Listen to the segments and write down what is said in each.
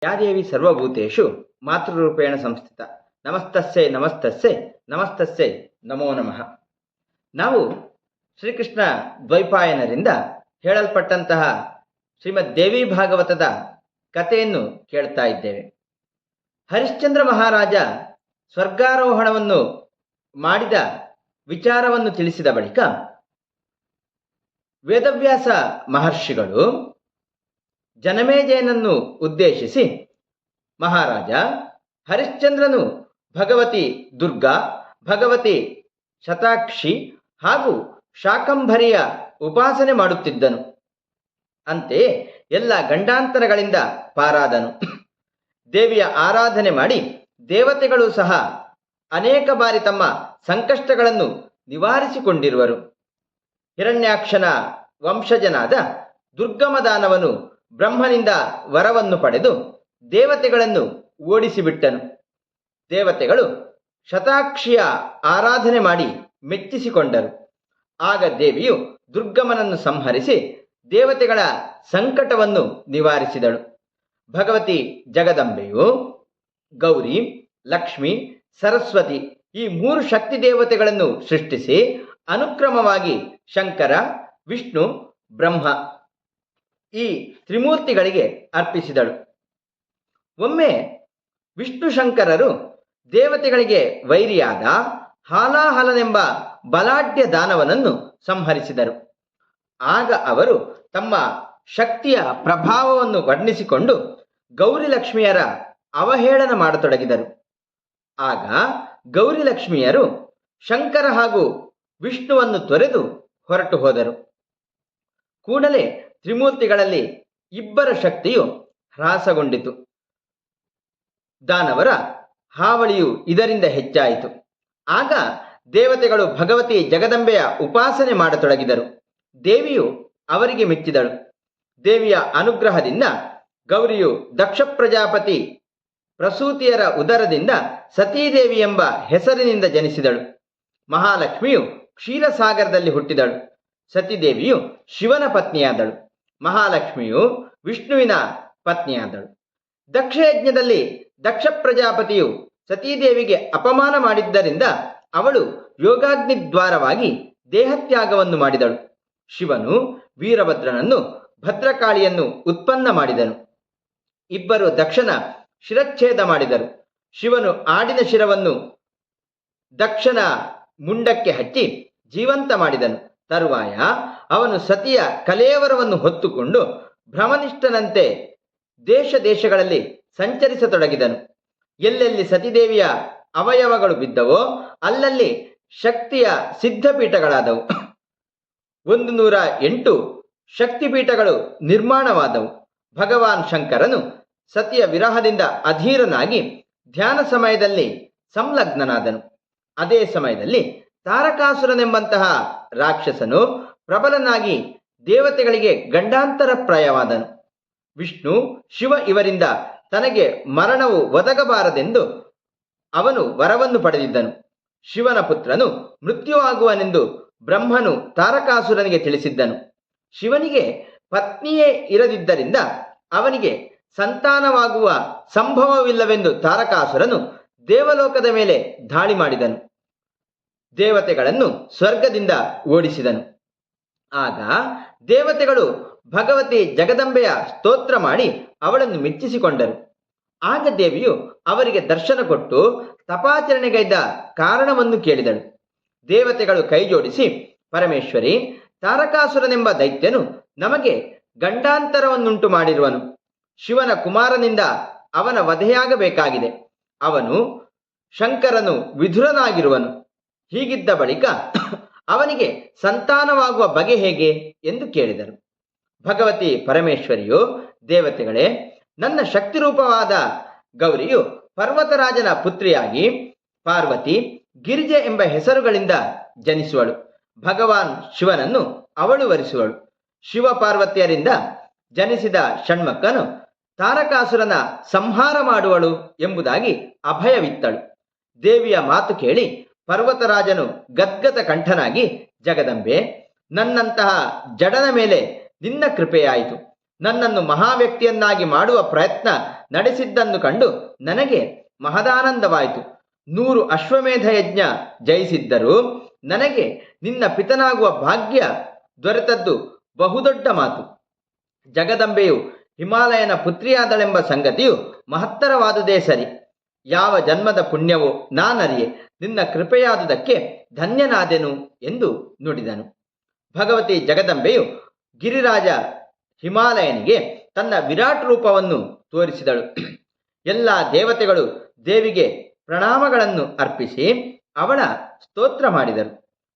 या देवी सर्वभूतेषु मातृरूपेण संस्थिತ ನಮಸ್ತಸ್ಸೆ ನಮಸ್ತಸ್ಸೆ ನಮಸ್ತಸ್ಸೆ ನಮೋ ನಮಃ. ನಾವು ಶ್ರೀಕೃಷ್ಣ ದ್ವೈಪಾಯನರಿಂದ ಹೇಳಲ್ಪಟ್ಟಂತಹ ಶ್ರೀಮದ್ ದೇವಿ ಭಾಗವತದ ಕಥೆಯನ್ನು ಕೇಳ್ತಾ ಇದ್ದೇವೆ. ಹರಿಶ್ಚಂದ್ರ ಮಹಾರಾಜ ಸ್ವರ್ಗಾರೋಹಣವನ್ನು ಮಾಡಿದ ವಿಚಾರವನ್ನು ತಿಳಿಸಿದ ಬಳಿಕ ವೇದವ್ಯಾಸ ಮಹರ್ಷಿಗಳು ಜನಮೇಜಯನನ್ನು ಉದ್ದೇಶಿಸಿ, ಮಹಾರಾಜ, ಹರಿಶ್ಚಂದ್ರನು ಭಗವತಿ ದುರ್ಗಾ, ಭಗವತಿ ಶತಾಕ್ಷಿ ಹಾಗೂ ಶಾಕಂಭರಿಯ ಉಪಾಸನೆ ಮಾಡುತ್ತಿದ್ದನು. ಅಂತೆಯೇ ಎಲ್ಲ ಗಂಡಾಂತರಗಳಿಂದ ಪಾರಾದನು. ದೇವಿಯ ಆರಾಧನೆ ಮಾಡಿ ದೇವತೆಗಳು ಸಹ ಅನೇಕ ಬಾರಿ ತಮ್ಮ ಸಂಕಷ್ಟಗಳನ್ನು ನಿವಾರಿಸಿಕೊಂಡಿರುವರು. ಹಿರಣ್ಯಾಕ್ಷನ ವಂಶಜನಾದ ದುರ್ಗಮದಾನವನು ಬ್ರಹ್ಮನಿಂದ ವರವನ್ನು ಪಡೆದು ದೇವತೆಗಳನ್ನು ಓಡಿಸಿಬಿಟ್ಟನು. ದೇವತೆಗಳು ಶತಾಕ್ಷಿಯ ಆರಾಧನೆ ಮಾಡಿ ಮೆಚ್ಚಿಸಿಕೊಂಡರು. ಆಗ ದೇವಿಯು ದುರ್ಗಮನನ್ನು ಸಂಹರಿಸಿ ದೇವತೆಗಳ ಸಂಕಟವನ್ನು ನಿವಾರಿಸಿದಳು. ಭಗವತಿ ಜಗದಂಬೆಯು ಗೌರಿ, ಲಕ್ಷ್ಮಿ, ಸರಸ್ವತಿ ಈ ಮೂರು ಶಕ್ತಿ ದೇವತೆಗಳನ್ನು ಸೃಷ್ಟಿಸಿ ಅನುಕ್ರಮವಾಗಿ ಶಂಕರ, ವಿಷ್ಣು, ಬ್ರಹ್ಮ ಈ ತ್ರಿಮೂರ್ತಿಗಳಿಗೆ ಅರ್ಪಿಸಿದಳು. ಒಮ್ಮೆ ವಿಷ್ಣು ಶಂಕರರು ದೇವತೆಗಳಿಗೆ ವೈರಿಯಾದ ಹಾಲಾಹಲನೆಂಬ ಬಲಾಢ್ಯ ದಾನವನನ್ನು ಸಂಹರಿಸಿದರು. ಆಗ ಅವರು ತಮ್ಮ ಶಕ್ತಿಯ ಪ್ರಭಾವವನ್ನು ವರ್ಣಿಸಿಕೊಂಡು ಗೌರಿ ಲಕ್ಷ್ಮಿಯರ ಅವಹೇಳನ ಮಾಡತೊಡಗಿದರು. ಆಗ ಗೌರಿ ಲಕ್ಷ್ಮಿಯರು ಶಂಕರ ಹಾಗೂ ವಿಷ್ಣುವನ್ನು ತೊರೆದು ಹೊರಟು ಹೋದರು. ಕೂಡಲೇ ತ್ರಿಮೂರ್ತಿಗಳಲ್ಲಿ ಇಬ್ಬರ ಶಕ್ತಿಯು ಹ್ರಾಸಗೊಂಡಿತು. ದಾನವರ ಹಾವಳಿಯು ಇದರಿಂದ ಹೆಚ್ಚಾಯಿತು. ಆಗ ದೇವತೆಗಳು ಭಗವತಿ ಜಗದಂಬೆಯ ಉಪಾಸನೆ ಮಾಡತೊಡಗಿದರು. ದೇವಿಯು ಅವರಿಗೆ ಮೆಚ್ಚಿದಳು. ದೇವಿಯ ಅನುಗ್ರಹದಿಂದ ಗೌರಿಯು ದಕ್ಷ ಪ್ರಜಾಪತಿ ಪ್ರಸೂತಿಯರ ಉದರದಿಂದ ಸತೀದೇವಿ ಎಂಬ ಹೆಸರಿನಿಂದ ಜನಿಸಿದಳು. ಮಹಾಲಕ್ಷ್ಮಿಯು ಕ್ಷೀರಸಾಗರದಲ್ಲಿ ಹುಟ್ಟಿದಳು. ಸತೀದೇವಿಯು ಶಿವನ ಪತ್ನಿಯಾದಳು. ಮಹಾಲಕ್ಷ್ಮಿಯು ವಿಷ್ಣುವಿನ ಪತ್ನಿಯಾದಳು. ದಕ್ಷಯಜ್ಞದಲ್ಲಿ ದಕ್ಷ ಪ್ರಜಾಪತಿಯು ಸತೀದೇವಿಗೆ ಅಪಮಾನ ಮಾಡಿದ್ದರಿಂದ ಅವಳು ಯೋಗಾಗ್ನಿ ದ್ವಾರವಾಗಿ ದೇಹತ್ಯಾಗವನ್ನು ಮಾಡಿದಳು. ಶಿವನು ವೀರಭದ್ರನನ್ನು, ಭದ್ರಕಾಳಿಯನ್ನು ಉತ್ಪನ್ನ ಮಾಡಿದನು. ಇಬ್ಬರು ದಕ್ಷನ ಶಿರಚ್ಛೇದ ಮಾಡಿದರು. ಶಿವನು ಆಡಿನ ಶಿರವನ್ನು ದಕ್ಷನ ಮುಂಡಕ್ಕೆ ಹಚ್ಚಿ ಜೀವಂತ ಮಾಡಿದನು. ತರುವಾಯ ಅವನು ಸತಿಯ ಕಲೇವರವನ್ನು ಹೊತ್ತುಕೊಂಡು ಭ್ರಮನಿಷ್ಠನಂತೆ ದೇಶ ದೇಶಗಳಲ್ಲಿ ಸಂಚರಿಸತೊಡಗಿದನು. ಎಲ್ಲೆಲ್ಲಿ ಸತಿದೇವಿಯ ಅವಯವಗಳು ಬಿದ್ದವೋ ಅಲ್ಲಲ್ಲಿ ಶಕ್ತಿಯ ಸಿದ್ಧಪೀಠಗಳಾದವು. 108 ಶಕ್ತಿಪೀಠಗಳು ನಿರ್ಮಾಣವಾದವು. ಭಗವಾನ್ ಶಂಕರನು ಸತಿಯ ವಿರಹದಿಂದ ಅಧೀರನಾಗಿ ಧ್ಯಾನ ಸಮಯದಲ್ಲಿ ಸಂಲಗ್ನನಾದನು. ಅದೇ ಸಮಯದಲ್ಲಿ ತಾರಕಾಸುರನೆಂಬಂತಹ ರಾಕ್ಷಸನು ಪ್ರಬಲನಾಗಿ ದೇವತೆಗಳಿಗೆ ಗಂಡಾಂತರಪ್ರಾಯವಾದನು. ವಿಷ್ಣು, ಶಿವ ಇವರಿಂದ ತನಗೆ ಮರಣವು ಒದಗಬಾರದೆಂದು ಅವನು ವರವನ್ನು ಪಡೆದಿದ್ದನು. ಶಿವನ ಪುತ್ರನು ಮೃತ್ಯುವಾಗುವನೆಂದು ಬ್ರಹ್ಮನು ತಾರಕಾಸುರನಿಗೆ ತಿಳಿಸಿದ್ದನು. ಶಿವನಿಗೆ ಪತ್ನಿಯೇ ಇರದಿದ್ದರಿಂದ ಅವನಿಗೆ ಸಂತಾನವಾಗುವ ಸಂಭವವಿಲ್ಲವೆಂದು ತಾರಕಾಸುರನು ದೇವಲೋಕದ ಮೇಲೆ ದಾಳಿ ಮಾಡಿದನು. ದೇವತೆಗಳನ್ನು ಸ್ವರ್ಗದಿಂದ ಓಡಿಸಿದನು. ಆಗ ದೇವತೆಗಳು ಭಗವತಿ ಜಗದಂಬೆಯ ಸ್ತೋತ್ರ ಮಾಡಿ ಅವಳನ್ನು ಮೆಚ್ಚಿಸಿಕೊಂಡರು. ಆಗ ದೇವಿಯು ಅವರಿಗೆ ದರ್ಶನ ಕೊಟ್ಟು ತಪಾಚರಣೆಗೈದ ಕಾರಣವನ್ನು ಕೇಳಿದಳು. ದೇವತೆಗಳು ಕೈಜೋಡಿಸಿ, ಪರಮೇಶ್ವರಿ, ತಾರಕಾಸುರನೆಂಬ ದೈತ್ಯನು ನಮಗೆ ಗಂಡಾಂತರವನ್ನುಂಟು ಮಾಡಿರುವನು. ಶಿವನ ಕುಮಾರನಿಂದ ಅವನ ವಧೆಯಾಗಬೇಕಾಗಿದೆ. ಅವನು ಶಂಕರನು ವಿಧುರನಾಗಿರುವನು. ಹೀಗಿದ್ದ ಬಳಿಕ ಅವನಿಗೆ ಸಂತಾನವಾಗುವ ಬಗೆ ಹೇಗೆ ಎಂದು ಕೇಳಿದರು. ಭಗವತಿ ಪರಮೇಶ್ವರಿಯು, ದೇವತೆಗಳೇ, ನನ್ನ ಶಕ್ತಿರೂಪವಾದ ಗೌರಿಯು ಪರ್ವತರಾಜನ ಪುತ್ರಿಯಾಗಿ ಪಾರ್ವತಿ, ಗಿರಿಜೆ ಎಂಬ ಹೆಸರುಗಳಿಂದ ಜನಿಸುವಳು. ಭಗವಾನ್ ಶಿವನನ್ನು ಅವಳು ವರಿಸುವಳು. ಶಿವ ಪಾರ್ವತಿಯರಿಂದ ಜನಿಸಿದ ಷಣ್ಮಕ್ಕನು ತಾರಕಾಸುರನ ಸಂಹಾರ ಮಾಡುವಳು ಎಂಬುದಾಗಿ ಅಭಯವಿತ್ತಳು. ದೇವಿಯ ಮಾತು ಕೇಳಿ ಪರ್ವತರಾಜನು ಗದ್ಗದ ಕಂಠನಾಗಿ, ಜಗದಂಬೆ, ನನ್ನಂತಹ ಜಡನ ಮೇಲೆ ನಿನ್ನ ಕೃಪೆಯಾಯಿತು. ನನ್ನನ್ನು ಮಹಾವ್ಯಕ್ತಿಯನ್ನಾಗಿ ಮಾಡುವ ಪ್ರಯತ್ನ ನಡೆಸಿದ್ದನ್ನು ಕಂಡು ನನಗೆ ಮಹದಾನಂದವಾಯಿತು. 100 ಅಶ್ವಮೇಧ ಯಜ್ಞ ಜಯಿಸಿದ್ದರೂ ನನಗೆ ನಿನ್ನ ಪಿತನಾಗುವ ಭಾಗ್ಯ ದೊರೆತದ್ದು ಬಹುದೊಡ್ಡ ಮಾತು. ಜಗದಂಬೆಯು ಹಿಮಾಲಯನ ಪುತ್ರಿಯಾದಳೆಂಬ ಸಂಗತಿಯು ಮಹತ್ತರವಾದುದೇ ಸರಿ. ಯಾವ ಜನ್ಮದ ಪುಣ್ಯವೋ ನಾನರಿಯೆ, ನಿನ್ನ ಕೃಪೆಯಾದುದಕ್ಕೆ ಧನ್ಯನಾದೆನು ಎಂದು ನುಡಿದನು. ಭಗವತಿ ಜಗದಂಬೆಯು ಗಿರಿರಾಜ ಹಿಮಾಲಯನಿಗೆ ತನ್ನ ವಿರಾಟ್ ರೂಪವನ್ನು ತೋರಿಸಿದಳು. ಎಲ್ಲ ದೇವತೆಗಳು ದೇವಿಗೆ ಪ್ರಣಾಮಗಳನ್ನು ಅರ್ಪಿಸಿ ಅವಳ ಸ್ತೋತ್ರ ಮಾಡಿದರು.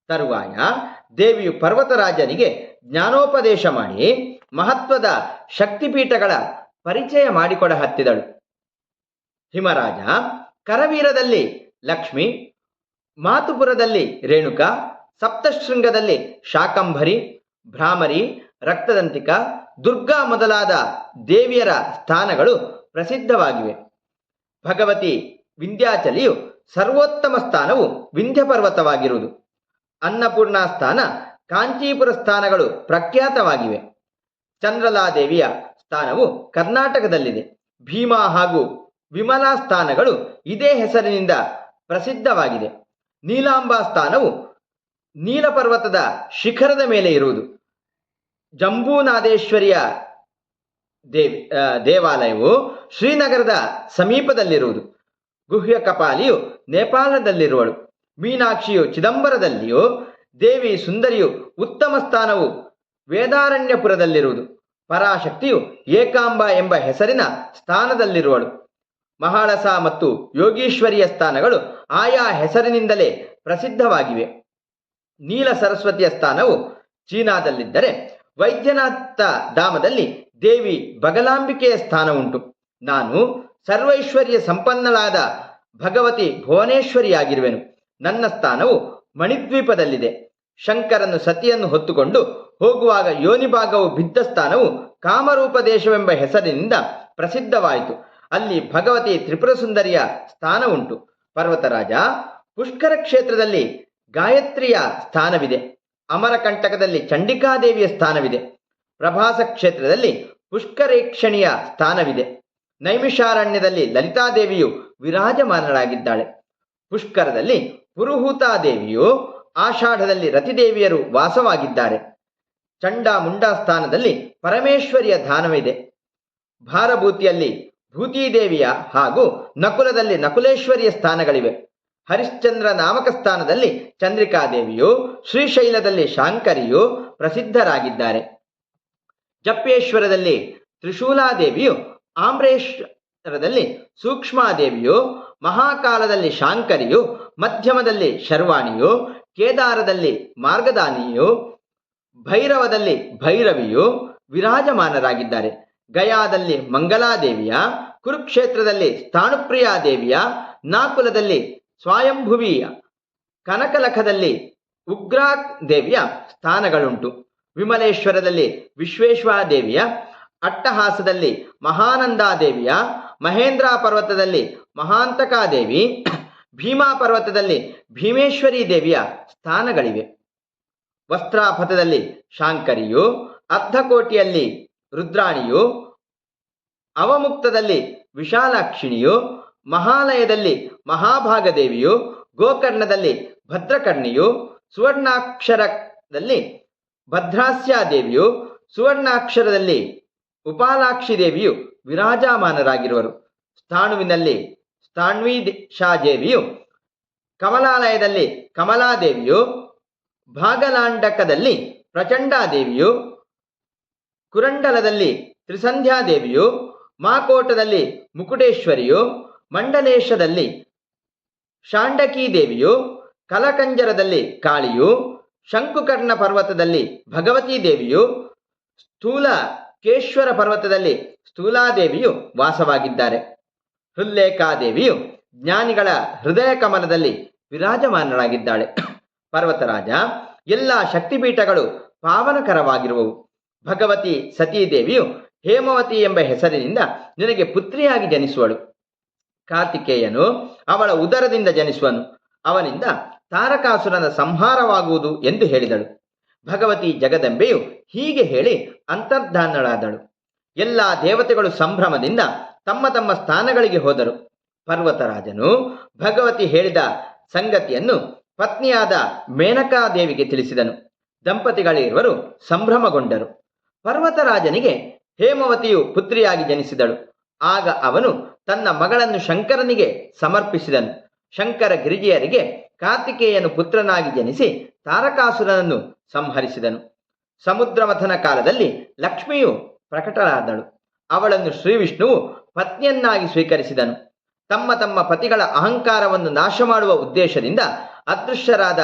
ತರುವಾಯ ದೇವಿಯು ಪರ್ವತರಾಜನಿಗೆ ಜ್ಞಾನೋಪದೇಶ ಮಾಡಿ ಮಹತ್ವದ ಶಕ್ತಿಪೀಠಗಳ ಪರಿಚಯ ಮಾಡಿಕೊಡ ಹತ್ತಿದಳು. ಹಿಮರಾಜ ಕರವೀರದಲ್ಲಿ ಲಕ್ಷ್ಮಿ, ಮಾತುಪುರದಲ್ಲಿ ರೇಣುಕಾ, ಸಪ್ತಶೃಂಗದಲ್ಲಿ ಶಾಕಂಭರಿ, ಭ್ರಾಮರಿ, ರಕ್ತದಂತಿಕ, ದುರ್ಗಾ ಮೊದಲಾದ ದೇವಿಯರ ಸ್ಥಾನಗಳು ಪ್ರಸಿದ್ಧವಾಗಿವೆ. ಭಗವತಿ ವಿಂಧ್ಯಾಚಲಿಯು ಸರ್ವೋತ್ತಮ ಸ್ಥಾನವು ವಿಂಧ್ಯ ಪರ್ವತವಾಗಿರುವುದು. ಅನ್ನಪೂರ್ಣ ಸ್ಥಾನ, ಕಾಂಚೀಪುರ ಸ್ಥಾನಗಳು ಪ್ರಖ್ಯಾತವಾಗಿವೆ. ಚಂದ್ರಲಾದೇವಿಯ ಸ್ಥಾನವು ಕರ್ನಾಟಕದಲ್ಲಿದೆ. ಭೀಮಾ ಹಾಗೂ ವಿಮಲಾ ಸ್ಥಾನಗಳು ಇದೇ ಹೆಸರಿನಿಂದ ಪ್ರಸಿದ್ಧವಾಗಿದೆ. ನೀಲಾಂಬಾ ಸ್ಥಾನವು ನೀಲಪರ್ವತದ ಶಿಖರದ ಮೇಲೆ ಇರುವುದು. ಜಂಬೂನಾಥೇಶ್ವರಿಯ ದೇವಾಲಯವು ಶ್ರೀನಗರದ ಸಮೀಪದಲ್ಲಿರುವುದು. ಗುಹ್ಯ ಕಪಾಲಿಯು ನೇಪಾಳದಲ್ಲಿರುವಳು. ಮೀನಾಕ್ಷಿಯು ಚಿದಂಬರದಲ್ಲಿಯೂ, ದೇವಿ ಸುಂದರಿಯು ಉತ್ತಮ ಸ್ಥಾನವು ವೇದಾರಣ್ಯಪುರದಲ್ಲಿರುವುದು. ಪರಾಶಕ್ತಿಯು ಏಕಾಂಬ ಎಂಬ ಹೆಸರಿನ ಸ್ಥಾನದಲ್ಲಿರುವಳು. ಮಹಾಳಸ ಮತ್ತು ಯೋಗೀಶ್ವರಿಯ ಸ್ಥಾನಗಳು ಆಯಾ ಹೆಸರಿನಿಂದಲೇ ಪ್ರಸಿದ್ಧವಾಗಿವೆ. ನೀಲ ಸರಸ್ವತಿಯ ಸ್ಥಾನವು ಚೀನಾದಲ್ಲಿದ್ದರೆ, ವೈದ್ಯನಾಥ ಧಾಮದಲ್ಲಿ ದೇವಿ ಬಗಲಾಂಬಿಕೆಯ ಸ್ಥಾನ ಉಂಟು. ನಾನು ಸರ್ವೈಶ್ವರ್ಯ ಸಂಪನ್ನಳಾದ ಭಗವತಿ ಭುವನೇಶ್ವರಿಯಾಗಿರುವೆನು. ನನ್ನ ಸ್ಥಾನವು ಮಣಿದ್ವೀಪದಲ್ಲಿದೆ. ಶಂಕರನು ಸತಿಯನ್ನು ಹೊತ್ತುಕೊಂಡು ಹೋಗುವಾಗ ಯೋನಿಭಾಗವು ಬಿದ್ದ ಸ್ಥಾನವು ಕಾಮರೂಪ ದೇಶವೆಂಬ ಹೆಸರಿನಿಂದ ಪ್ರಸಿದ್ಧವಾಯಿತು. ಅಲ್ಲಿ ಭಗವತಿ ತ್ರಿಪುರ ಸುಂದರಿಯ ಸ್ಥಾನ ಉಂಟು. ಪರ್ವತರಾಜ, ಪುಷ್ಕರ ಕ್ಷೇತ್ರದಲ್ಲಿ ಗಾಯತ್ರಿಯ ಸ್ಥಾನವಿದೆ. ಅಮರಕಂಟಕದಲ್ಲಿ ಚಂಡಿಕಾದೇವಿಯ ಸ್ಥಾನವಿದೆ. ಪ್ರಭಾಸ ಕ್ಷೇತ್ರದಲ್ಲಿ ಪುಷ್ಕರೇಕ್ಷಣಿಯ ಸ್ಥಾನವಿದೆ. ನೈಮಿಷಾರಣ್ಯದಲ್ಲಿ ಲಲಿತಾದೇವಿಯು ವಿರಾಜಮಾನಳಾಗಿದ್ದಾಳೆ. ಪುಷ್ಕರದಲ್ಲಿ ಪುರುಹೂತಾದೇವಿಯು, ಆಷಾಢದಲ್ಲಿ ರತಿದೇವಿಯರು ವಾಸವಾಗಿದ್ದಾರೆ. ಚಂಡಾಮುಂಡಾ ಸ್ಥಾನದಲ್ಲಿ ಪರಮೇಶ್ವರಿಯ ಧಾನವಿದೆ. ಭಾರಭೂತಿಯಲ್ಲಿ ಭೂತಿದೇವಿಯ ಹಾಗೂ ನಕುಲದಲ್ಲಿ ನಕುಲೇಶ್ವರಿಯ ಸ್ಥಾನಗಳಿವೆ. ಹರಿಶ್ಚಂದ್ರ ನಾಮಕ ಸ್ಥಾನದಲ್ಲಿ ಚಂದ್ರಿಕಾದೇವಿಯು, ಶ್ರೀಶೈಲದಲ್ಲಿ ಶಾಂಕರಿಯು ಪ್ರಸಿದ್ಧರಾಗಿದ್ದಾರೆ. ಜಪ್ಪೇಶ್ವರದಲ್ಲಿ ತ್ರಿಶೂಲಾದೇವಿಯು, ಆಮ್ರೇಶ್ವರದಲ್ಲಿ ಸೂಕ್ಷ್ಮಾದೇವಿಯು, ಮಹಾಕಾಲದಲ್ಲಿ ಶಾಂಕರಿಯು, ಮಧ್ಯಮದಲ್ಲಿ ಶರ್ವಾಣಿಯು, ಕೇದಾರದಲ್ಲಿ ಮಾರ್ಗದಾನಿಯು, ಭೈರವದಲ್ಲಿ ಭೈರವಿಯು ವಿರಾಜಮಾನರಾಗಿದ್ದಾರೆ. ಗಯಾದಲ್ಲಿ ಮಂಗಲಾದೇವಿಯ, ಕುರುಕ್ಷೇತ್ರದಲ್ಲಿ ಸ್ಥಾಣುಪ್ರಿಯಾದೇವಿಯ, ನಾಕುಲದಲ್ಲಿ ಸ್ವಯಂಭುವಿಯ, ಕನಕಲಖದಲ್ಲಿ ಉಗ್ರಾದೇವಿಯ ಸ್ಥಾನಗಳುಂಟು. ವಿಮಲೇಶ್ವರದಲ್ಲಿ ವಿಶ್ವೇಶ್ವರದೇವಿಯ, ಅಟ್ಟಹಾಸದಲ್ಲಿ ಮಹಾನಂದಾದೇವಿಯ, ಮಹೇಂದ್ರ ಪರ್ವತದಲ್ಲಿ ಮಹಾಂತಕಾದೇವಿ, ಭೀಮಾ ಪರ್ವತದಲ್ಲಿ ಭೀಮೇಶ್ವರಿ ದೇವಿಯ ಸ್ಥಾನಗಳಿವೆ. ವಸ್ತ್ರಾಪಥದಲ್ಲಿ ಶಾಂಕರಿಯು, ಅರ್ಧಕೋಟಿಯಲ್ಲಿ ರುದ್ರಾಣಿಯು, ಅವಮುಕ್ತದಲ್ಲಿ ವಿಶಾಲಾಕ್ಷಿಣಿಯು, ಮಹಾಲಯದಲ್ಲಿ ಮಹಾಭಾಗದೇವಿಯು, ಗೋಕರ್ಣದಲ್ಲಿ ಭದ್ರಕರ್ಣಿಯು, ಸುವರ್ಣಾಕ್ಷರದಲ್ಲಿ ಭದ್ರಾಸ್ಯಾದೇವಿಯು, ಸುವರ್ಣಾಕ್ಷರದಲ್ಲಿ ಉಪಾಲಾಕ್ಷಿ ದೇವಿಯು ವಿರಾಜಮಾನರಾಗಿರುವರು. ಸ್ಥಾಣುವಿನಲ್ಲಿ ಸ್ಥಾಣ್ವೀಶಾದೇವಿಯು, ಕಮಲಾಲಯದಲ್ಲಿ ಕಮಲಾದೇವಿಯು, ಭಾಗಲಾಂಡಕದಲ್ಲಿ ಪ್ರಚಂಡಾದೇವಿಯು, ಕುರಂಡಲದಲ್ಲಿ ತ್ರಿಸಂಧ್ಯಾದೇವಿಯು, ಮಾಕೋಟದಲ್ಲಿ ಮುಕುಟೇಶ್ವರಿಯು, ಮಂಡಲೇಶದಲ್ಲಿ ಶಾಂಡಕೀ ದೇವಿಯು, ಕಲಕಂಜರದಲ್ಲಿ ಕಾಳಿಯು, ಶಂಕುಕರ್ಣ ಪರ್ವತದಲ್ಲಿ ಭಗವತೀ ದೇವಿಯು, ಸ್ಥೂಲಕೇಶ್ವರ ಪರ್ವತದಲ್ಲಿ ಸ್ಥೂಲಾದೇವಿಯು ವಾಸವಾಗಿದ್ದಾರೆ. ಹೃಲ್ಲೇಖಾದೇವಿಯು ಜ್ಞಾನಿಗಳ ಹೃದಯ ಕಮಲದಲ್ಲಿ ವಿರಾಜಮಾನರಾಗಿದ್ದಾಳೆ. ಪರ್ವತರಾಜ, ಎಲ್ಲ ಶಕ್ತಿಪೀಠಗಳು ಪಾವನಕರವಾಗಿರುವವು. ಭಗವತಿ ಸತೀದೇವಿಯು ಹೇಮವತಿ ಎಂಬ ಹೆಸರಿನಿಂದ ನಿನಗೆ ಪುತ್ರಿಯಾಗಿ ಜನಿಸುವಳು. ಕಾರ್ತಿಕೇಯನು ಅವಳ ಉದರದಿಂದ ಜನಿಸುವನು. ಅವನಿಂದ ತಾರಕಾಸುರನ ಸಂಹಾರವಾಗುವುದು ಎಂದು ಹೇಳಿದಳು. ಭಗವತಿ ಜಗದಂಬೆಯು ಹೀಗೆ ಹೇಳಿ ಅಂತರ್ಧಾನಳಾದಳು. ಎಲ್ಲ ದೇವತೆಗಳು ಸಂಭ್ರಮದಿಂದ ತಮ್ಮ ತಮ್ಮ ಸ್ಥಾನಗಳಿಗೆ ಹೋದರು. ಪರ್ವತರಾಜನು ಭಗವತಿ ಹೇಳಿದ ಸಂಗತಿಯನ್ನು ಪತ್ನಿಯಾದ ಮೇನಕಾದೇವಿಗೆ ತಿಳಿಸಿದನು. ದಂಪತಿಗಳಿರುವರು ಸಂಭ್ರಮಗೊಂಡರು. ಪರ್ವತರಾಜನಿಗೆ ಹೇಮವತಿಯು ಪುತ್ರಿಯಾಗಿ ಜನಿಸಿದಳು. ಆಗ ಅವನು ತನ್ನ ಮಗಳನ್ನು ಶಂಕರನಿಗೆ ಸಮರ್ಪಿಸಿದನು. ಶಂಕರ ಗಿರಿಜೆಯರಿಗೆ ಕಾರ್ತಿಕೇಯನು ಪುತ್ರನಾಗಿ ಜನಿಸಿ ತಾರಕಾಸುರನನ್ನು ಸಂಹರಿಸಿದನು. ಸಮುದ್ರ ಮಥನ ಕಾಲದಲ್ಲಿ ಲಕ್ಷ್ಮಿಯು ಪ್ರಕಟಳಾದಳು. ಅವಳನ್ನು ಶ್ರೀವಿಷ್ಣುವು ಪತ್ನಿಯನ್ನಾಗಿ ಸ್ವೀಕರಿಸಿದನು. ತಮ್ಮ ತಮ್ಮ ಪತಿಗಳ ಅಹಂಕಾರವನ್ನು ನಾಶ ಮಾಡುವ ಉದ್ದೇಶದಿಂದ ಅದೃಶ್ಯರಾದ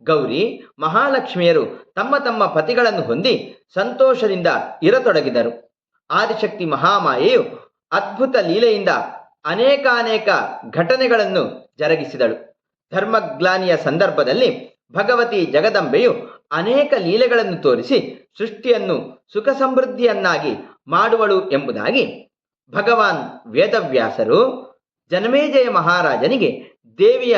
ಗೌರಿ ಮಹಾಲಕ್ಷ್ಮಿಯರು ತಮ್ಮ ತಮ್ಮ ಪತಿಗಳನ್ನು ಹೊಂದಿ ಸಂತೋಷದಿಂದ ಇರತೊಡಗಿದರು. ಆದಿಶಕ್ತಿ ಮಹಾಮಾಯೆಯು ಅದ್ಭುತ ಲೀಲೆಯಿಂದ ಅನೇಕಾನೇಕ ಘಟನೆಗಳನ್ನು ಜರುಗಿಸಿದಳು. ಧರ್ಮಗ್ಲಾನಿಯ ಸಂದರ್ಭದಲ್ಲಿ ಭಗವತಿ ಜಗದಂಬೆಯು ಅನೇಕ ಲೀಲೆಗಳನ್ನು ತೋರಿಸಿ ಸೃಷ್ಟಿಯನ್ನು ಸುಖ ಸಮೃದ್ಧಿಯನ್ನಾಗಿ ಮಾಡುವಳು ಎಂಬುದಾಗಿ ಭಗವಾನ್ ವೇದವ್ಯಾಸರು ಜನಮೇಜಯ ಮಹಾರಾಜನಿಗೆ ದೇವಿಯ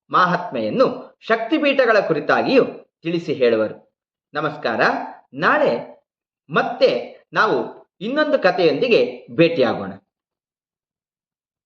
ಮಾಹಾತ್ಮೆಯನ್ನು ಶಕ್ತಿಪೀಠಗಳ ಕುರಿತಾಗಿಯೂ ತಿಳಿಸಿ ಹೇಳುವರು. ನಮಸ್ಕಾರ. ನಾಳೆ ಮತ್ತೆ ನಾವು ಇನ್ನೊಂದು ಕಥೆಯೊಂದಿಗೆ ಭೇಟಿಯಾಗೋಣ.